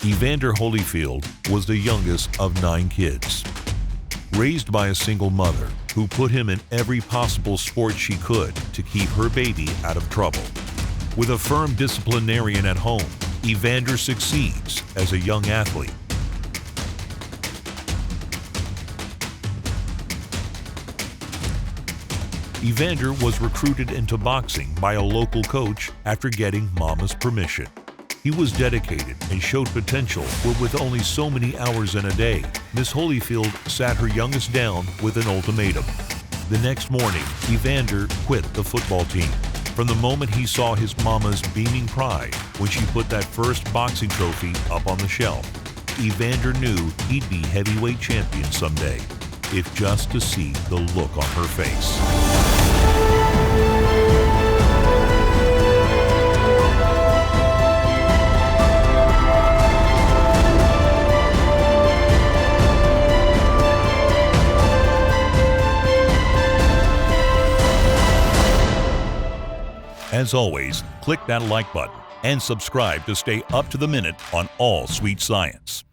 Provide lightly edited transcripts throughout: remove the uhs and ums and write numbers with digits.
Evander Holyfield was the youngest of 9 kids. Raised by a single mother who put him in every possible sport she could to keep her baby out of trouble. With a firm disciplinarian at home, Evander succeeds as a young athlete. Evander was recruited into boxing by a local coach after getting Momma's permission. He was dedicated and showed potential, but with only so many hours in a day, Miss Holyfield sat her youngest down with an ultimatum. The next morning, Evander quit the football team. From the moment he saw his mama's beaming pride when she put that first boxing trophy up on the shelf, Evander knew he'd be heavyweight champion someday, if just to see the look on her face. As always, click that like button and subscribe to stay up to the minute on all sweet science.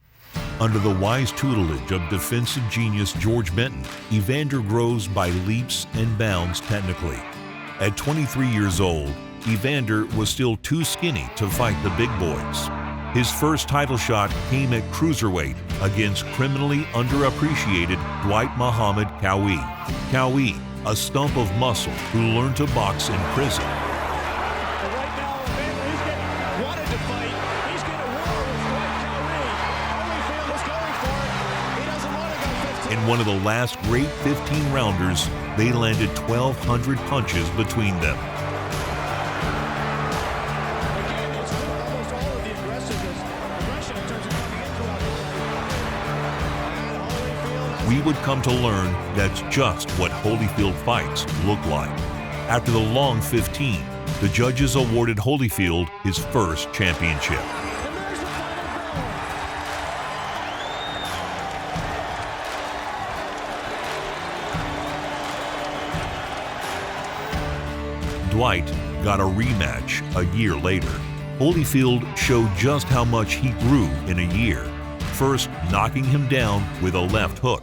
Under the wise tutelage of defensive genius George Benton, Evander grows by leaps and bounds technically. At 23 years old, Evander was still too skinny to fight the big boys. His first title shot came at Cruiserweight against criminally underappreciated Dwight Muhammad Cowie. Cowie, a stump of muscle who learned to box in prison. In one of the last great 15-rounders, they landed 1,200 punches between them. We would come to learn that's just what Holyfield fights look like. After the long 15, the judges awarded Holyfield his first championship. Dwight got a rematch a year later. Holyfield showed just how much he grew in a year, first knocking him down with a left hook.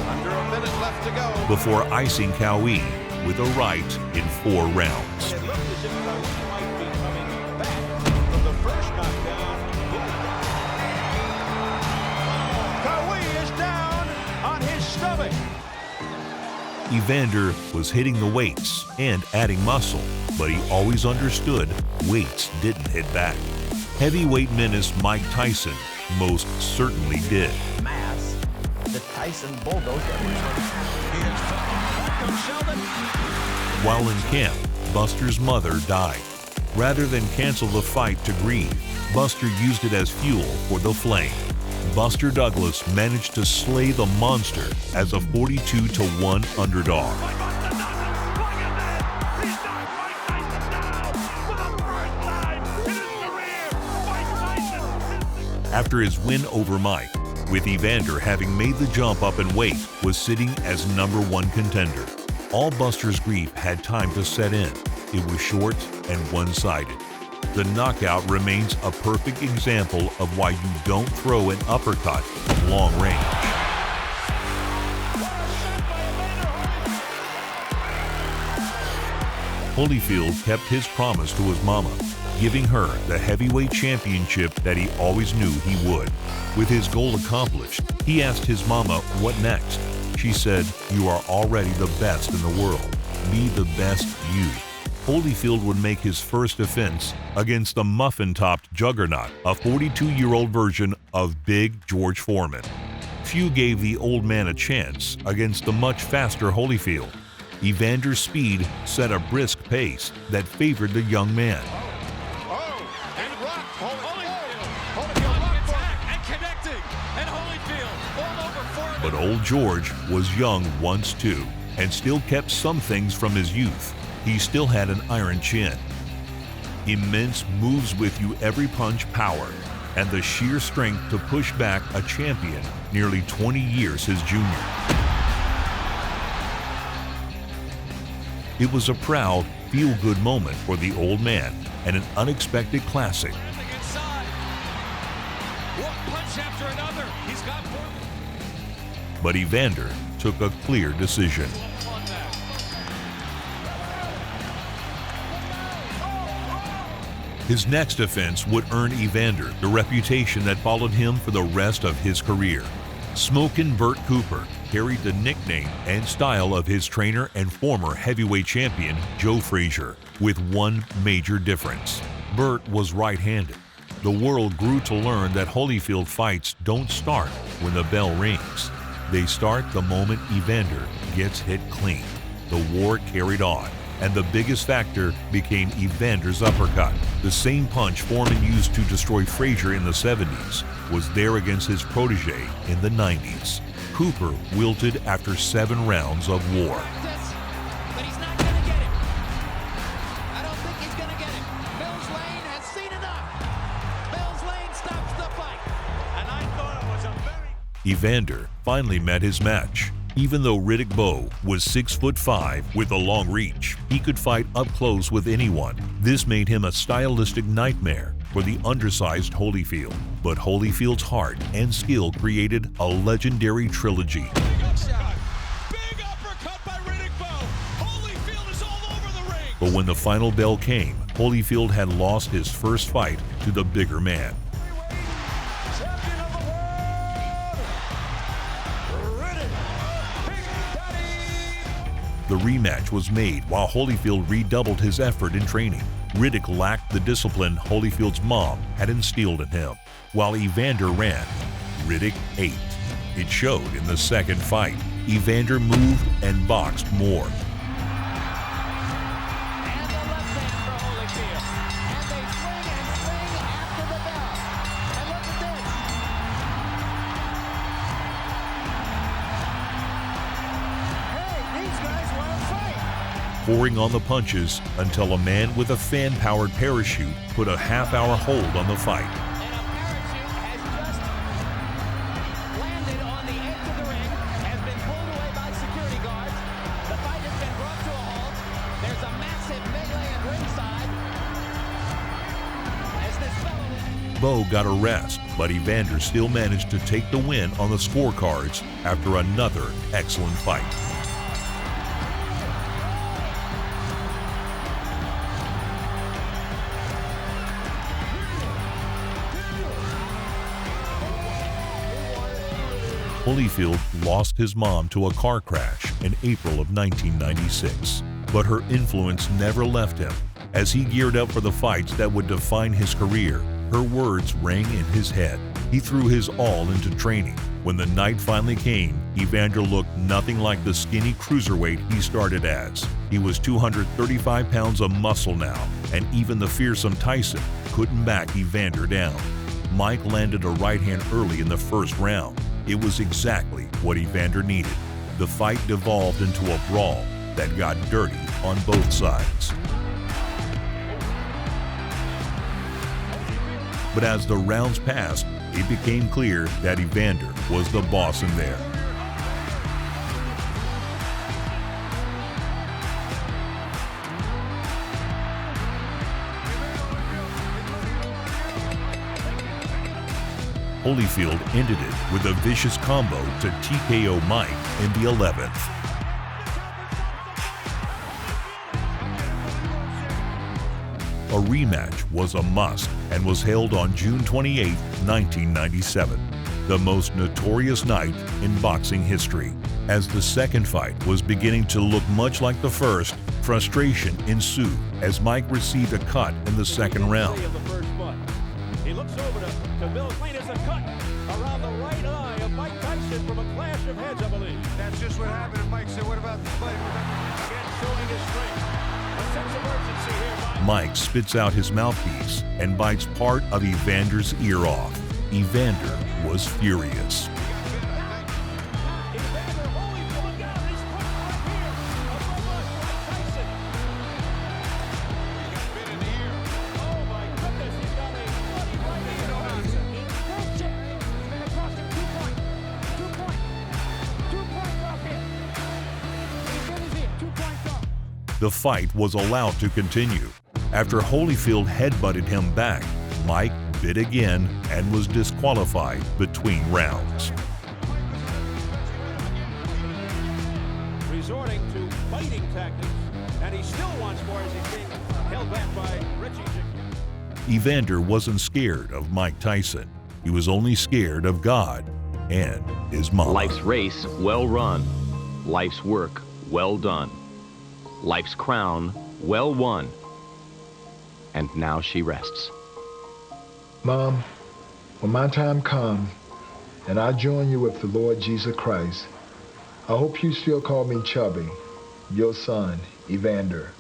Under a minute left to go. Before icing Cowie with a right in 4 rounds. It looked as if Cowie might be coming back from the first knockdown. Cowie is down on his stomach. Evander was hitting the weights and adding muscle, but he always understood weights didn't hit back. Heavyweight menace Mike Tyson most certainly did. Mass, the Tyson bulldozed everyone. While in camp, Buster's mother died. Rather than cancel the fight to grieve, Buster used it as fuel for the flame. Buster Douglas managed to slay the monster as a 42-1 underdog. After his win over Mike, with Evander having made the jump up in weight, was sitting as #1 contender. All Buster's grief had time to set in. It was short and one-sided. The knockout remains a perfect example of why you don't throw an uppercut from long range. Holyfield kept his promise to his mama, giving her the heavyweight championship that he always knew he would. With his goal accomplished, he asked his mama what next. She said, "You are already the best in the world. Be the best you." Holyfield would make his first defense against the muffin-topped juggernaut, a 42-year-old version of Big George Foreman. Few gave the old man a chance against the much faster Holyfield. Evander's speed set a brisk pace that favored the young man. But old George was young once too, and still kept some things from his youth. He still had an iron chin. Immense moves with you every punch power, and the sheer strength to push back a champion nearly 20 years his junior. It was a proud, feel-good moment for the old man and an unexpected classic. Inside. One punch after another. He's got more. But Evander took a clear decision. His next offense would earn Evander the reputation that followed him for the rest of his career. Smokin' Bert Cooper carried the nickname and style of his trainer and former heavyweight champion Joe Frazier, with one major difference. Bert was right-handed. The world grew to learn that Holyfield fights don't start when the bell rings. They start the moment Evander gets hit clean. The war carried on, and the biggest factor became Evander's uppercut. The same punch Foreman used to destroy Frazier in the 70s was there against his protege in the 90s. Cooper wilted after 7 rounds of war. But he's not going to get him. I don't think he's going to get him. Mills Lane has seen enough. Mills Lane stops the fight. And I thought it was a very... Evander finally met his match. Even though Riddick Bowe was 6'5" with a long reach, he could fight up close with anyone. This made him a stylistic nightmare for the undersized Holyfield. But Holyfield's heart and skill created a legendary trilogy. Big uppercut. Big uppercut by Riddick Bowe. Holyfield is all over the ring. But when the final bell came, Holyfield had lost his first fight to the bigger man. Champion of the world, Riddick Big Daddy. The rematch was made while Holyfield redoubled his effort in training. Riddick lacked the discipline Holyfield's mom had instilled in him. While Evander ran, Riddick ate. It showed in the second fight. Evander moved and boxed more. And the left hand for Holyfield. And they swing after the bell. And look at this. Hey, these guys want to fight. Pouring on the punches until a man with a fan-powered parachute put a half-hour hold on the fight. And a parachute has just landed on the edge of the ring, has been pulled away by security guards. The fight has been brought to a halt. There's a massive melee at ringside. As this fellow... Bowe got a rest, but Evander still managed to take the win on the scorecards after another excellent fight. Holyfield lost his mom to a car crash in April of 1996, but her influence never left him. As he geared up for the fights that would define his career, her words rang in his head. He threw his all into training. When the night finally came, Evander looked nothing like the skinny cruiserweight he started as. He was 235 pounds of muscle now, and even the fearsome Tyson couldn't back Evander down. Mike landed a right hand early in the first round. It was exactly what Evander needed. The fight devolved into a brawl that got dirty on both sides. But as the rounds passed, it became clear that Evander was the boss in there. Holyfield ended it with a vicious combo to TKO Mike in the 11th. A rematch was a must and was held on June 28, 1997, the most notorious night in boxing history. As the second fight was beginning to look much like the first, frustration ensued as Mike received a cut in the second round. He looks over to Mills Lane. It's a cut around the right eye of Mike Tyson from a clash of heads, I believe. That's just what happened. And Mike said, what about the fight? Again, showing his strength. A sense of urgency here. Mike spits out his mouthpiece and bites part of Evander's ear off. Evander was furious. Evander Holyfield, look out. He's put right here. Above Mike Tyson. He got bit in the ear. Oh, my goodness. He's got a bloody right ear. The fight was allowed to continue. After Holyfield headbutted him back, Mike bit again and was disqualified between rounds. Resorting to fighting tactics, and he still wants more as he's being held back by Richie. Evander wasn't scared of Mike Tyson. He was only scared of God and his mom. Life's race well run. Life's work well done. Life's crown well won. And now she rests. Mom, when my time comes and I join you with the Lord Jesus Christ, I hope you still call me Chubby, your son, Evander.